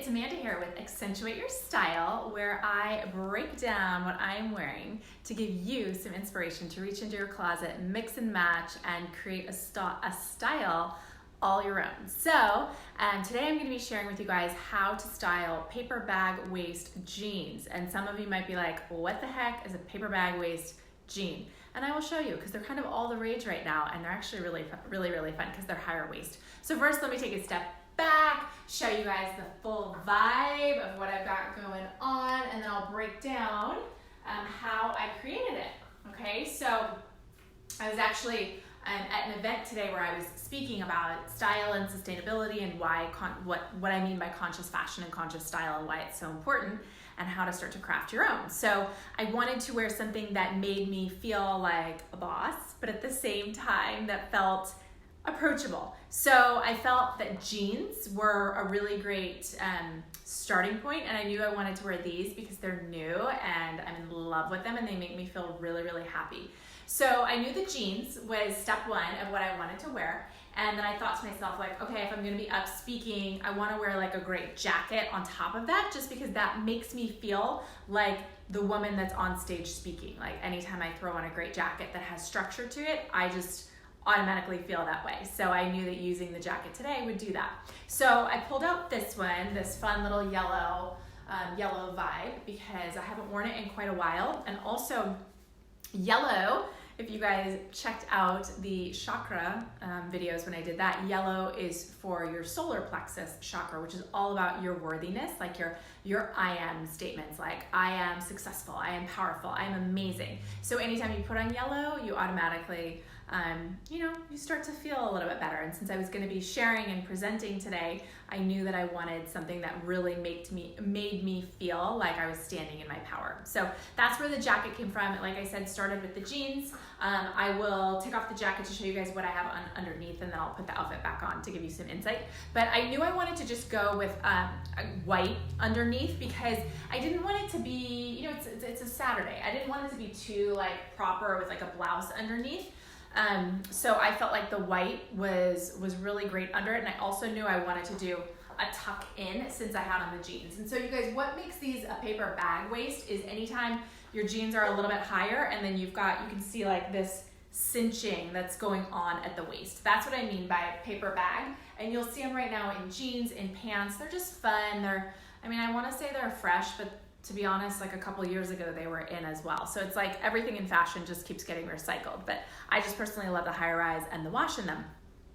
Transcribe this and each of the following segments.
it's Amanda here with Accentuate Your Style, where I break down what I'm wearing to give you some inspiration to reach into your closet, mix and match, and create a style all your own. So today I'm going to be sharing with you guys how to style paper bag waist jeans. And some of you might be like, what the heck is a paper bag waist jean? And I will show you because they're kind of all the rage right now, and they're actually really fun because they're higher waist. So first, let me take a step back, show you guys the full vibe of what I've got going on, and then I'll break down how I created it. Okay, so I was actually at an event today where I was speaking about style and sustainability and why what I mean by conscious fashion and conscious style and why it's so important and how to start to craft your own. So I wanted to wear something that made me feel like a boss, but at the same time that felt approachable. So I felt that jeans were a really great starting point, and I knew I wanted to wear these because they're new and I'm in love with them and they make me feel really happy. So I knew the jeans was step one of what I wanted to wear, and then I thought to myself, like, okay, if I'm gonna be up speaking, I wanna wear like a great jacket on top of that, just because that makes me feel like the woman that's on stage speaking. Like anytime I throw on a great jacket that has structure to it, I just automatically feel that way. So I knew that using the jacket today would do that. So I pulled out this one, this fun little yellow vibe, because I haven't worn it in quite a while. And also yellow, if you guys checked out the chakra videos when I did that, yellow is for your solar plexus chakra, which is all about your worthiness, like your I am statements, like I am successful, I am powerful, I am amazing. So anytime you put on yellow, you automatically you start to feel a little bit better. And since I was going to be sharing and presenting today, I knew that I wanted something that really made me feel like I was standing in my power. So that's where the jacket came from. Like I said, started with the jeans. I will take off the jacket to show you guys what I have underneath, and then I'll put the outfit back on to give you some insight. But I knew I wanted to just go with a white underneath because I didn't want it to be, it's a Saturday. I didn't want it to be too like proper with like a blouse underneath. So I felt like the white was really great under it, and I also knew I wanted to do a tuck in since I had on the jeans. And so you guys, what makes these a paper bag waist is anytime your jeans are a little bit higher and then you can see like this cinching that's going on at the waist. That's what I mean by paper bag. And you'll see them right now in jeans, in pants. They're just fun. I want to say they're fresh, but to be honest, like a couple years ago, they were in as well. So it's like everything in fashion just keeps getting recycled. But I just personally love the high rise and the wash in them.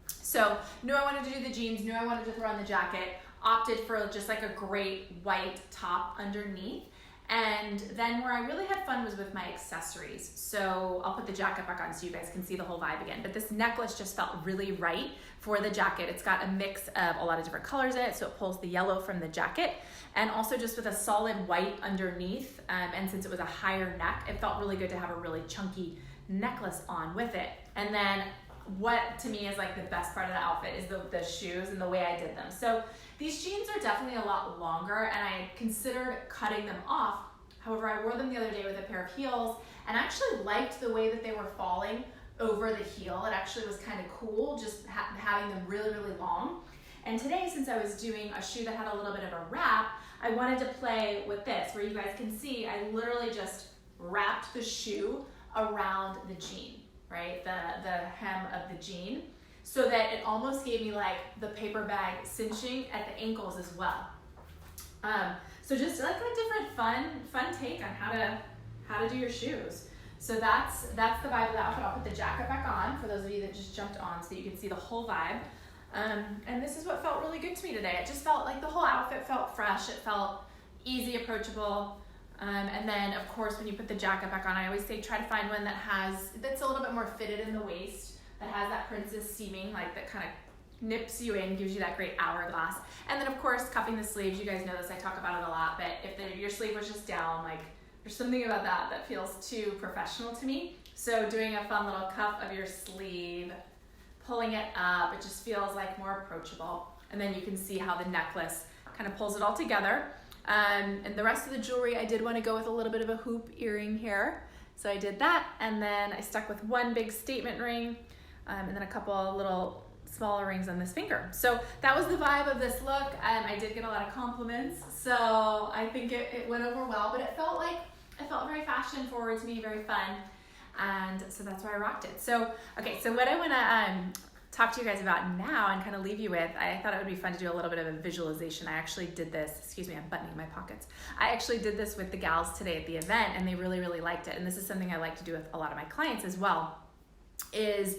So knew I wanted to do the jeans, knew I wanted to throw on the jacket, opted for just like a great white top underneath. And then where I really had fun was with my accessories. So I'll put the jacket back on so you guys can see the whole vibe again. But this necklace just felt really right for the jacket. It's got a mix of a lot of different colors in it, so it pulls the yellow from the jacket. And also just with a solid white underneath, and since it was a higher neck, it felt really good to have a really chunky necklace on with it. And then what to me is like the best part of the outfit is the shoes and the way I did them. So these jeans are definitely a lot longer, and I considered cutting them off. However, I wore them the other day with a pair of heels and actually liked the way that they were falling over the heel. It actually was kind of cool just having them really long. And today, since I was doing a shoe that had a little bit of a wrap, I wanted to play with this, where you guys can see I literally just wrapped the shoe around the jean, right? The hem of the jean, so that it almost gave me like the paper bag cinching at the ankles as well. So just like a different fun take on how to do your shoes. So that's the vibe of the outfit. I'll put the jacket back on for those of you that just jumped on so that you can see the whole vibe. And this is what felt really good to me today. It just felt like the whole outfit felt fresh. It felt easy, approachable. And then of course, when you put the jacket back on, I always say try to find one that's a little bit more fitted in the waist, that has that princess seaming, like that kind of nips you in, gives you that great hourglass. And then of course, cuffing the sleeves. You guys know this, I talk about it a lot, but if your sleeve was just down, like there's something about that feels too professional to me. So doing a fun little cuff of your sleeve, pulling it up, it just feels like more approachable. And then you can see how the necklace kind of pulls it all together. And the rest of the jewelry, I did want to go with a little bit of a hoop earring here. So I did that, and then I stuck with one big statement ring, and then a couple little smaller rings on this finger. So that was the vibe of this look. I did get a lot of compliments, so I think it went over well, but it felt very fashion forward to me, very fun. And so that's why I rocked it. So, okay, so what I wanna talk to you guys about now and kind of leave you with, I thought it would be fun to do a little bit of a visualization. I actually did this, excuse me, I'm buttoning my pockets. I actually did this with the gals today at the event, and they really, really liked it. And this is something I like to do with a lot of my clients as well, is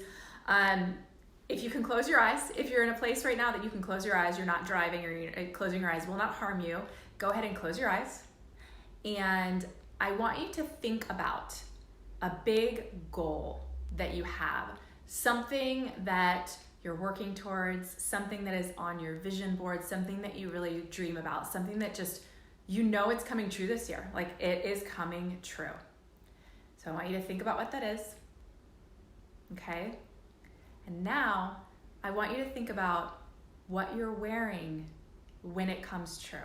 if you can close your eyes, if you're in a place right now that you can close your eyes, you're not driving, or closing your eyes will not harm you, go ahead and close your eyes. And I want you to think about a big goal that you have, something that you're working towards, something that is on your vision board, something that you really dream about, something that just, you know it's coming true this year. Like, it is coming true. So I want you to think about what that is, okay? And now I want you to think about what you're wearing when it comes true.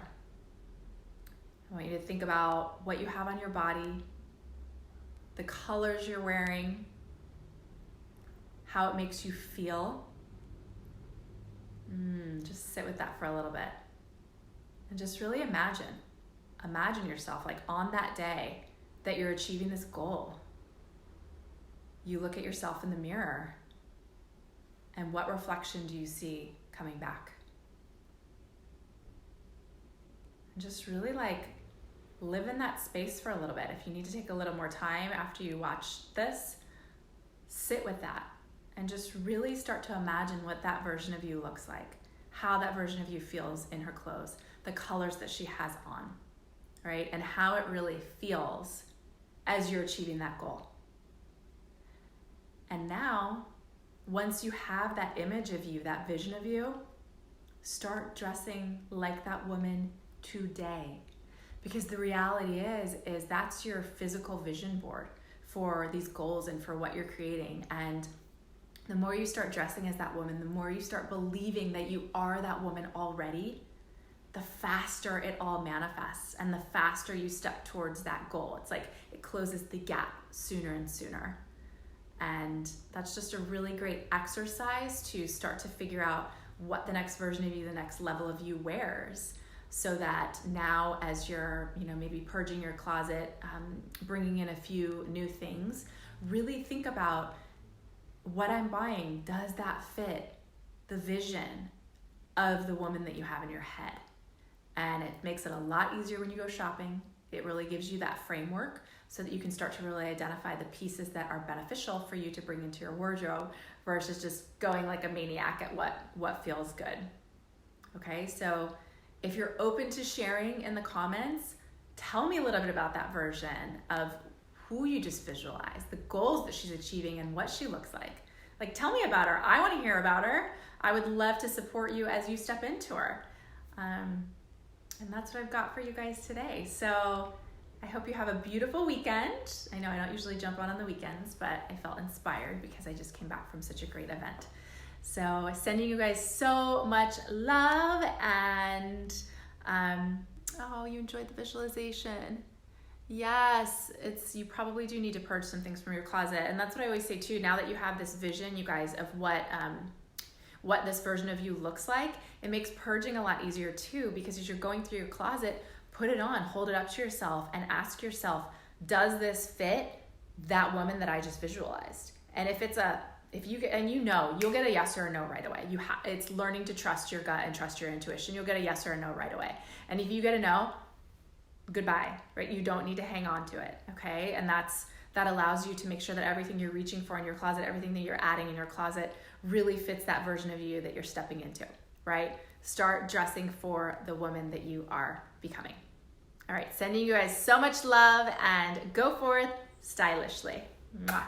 I want you to think about what you have on your body, the colors you're wearing, how it makes you feel. Just sit with that for a little bit. And just really imagine yourself like on that day that you're achieving this goal. You look at yourself in the mirror, and what reflection do you see coming back? And just really like live in that space for a little bit. If you need to take a little more time after you watch this, sit with that and just really start to imagine what that version of you looks like, how that version of you feels in her clothes, the colors that she has on, right? And how it really feels as you're achieving that goal. And now, once you have that image of you, that vision of you, start dressing like that woman today. Because the reality is that's your physical vision board for these goals and for what you're creating. And the more you start dressing as that woman, the more you start believing that you are that woman already, the faster it all manifests and the faster you step towards that goal. It's like it closes the gap sooner and sooner. And that's just a really great exercise to start to figure out what the next version of you, the next level of you wears, so that now as you're, maybe purging your closet, bringing in a few new things, really think about what I'm buying. Does that fit the vision of the woman that you have in your head? And it makes it a lot easier when you go shopping. It really gives you that framework so that you can start to really identify the pieces that are beneficial for you to bring into your wardrobe versus just going like a maniac at what feels good. Okay, so if you're open to sharing in the comments, tell me a little bit about that version of who you just visualized, the goals that she's achieving and what she looks like. Like, tell me about her. I want to hear about her. I would love to support you as you step into her. And that's what I've got for you guys today. So I hope you have a beautiful weekend. I know I don't usually jump on the weekends, but I felt inspired because I just came back from such a great event. So sending you guys so much love, and you enjoyed the visualization. Yes, you probably do need to purge some things from your closet. And that's what I always say too, now that you have this vision, you guys, of what this version of you looks like, it makes purging a lot easier too, because as you're going through your closet, put it on, hold it up to yourself and ask yourself, does this fit that woman that I just visualized? And you'll get a yes or a no right away. It's learning to trust your gut and trust your intuition. You'll get a yes or a no right away. And if you get a no, goodbye, right? You don't need to hang on to it, okay? And that allows you to make sure that everything you're reaching for in your closet, everything that you're adding in your closet really fits that version of you that you're stepping into, right? Start dressing for the woman that you are becoming. All right, sending you guys so much love, and go forth stylishly. Mwah.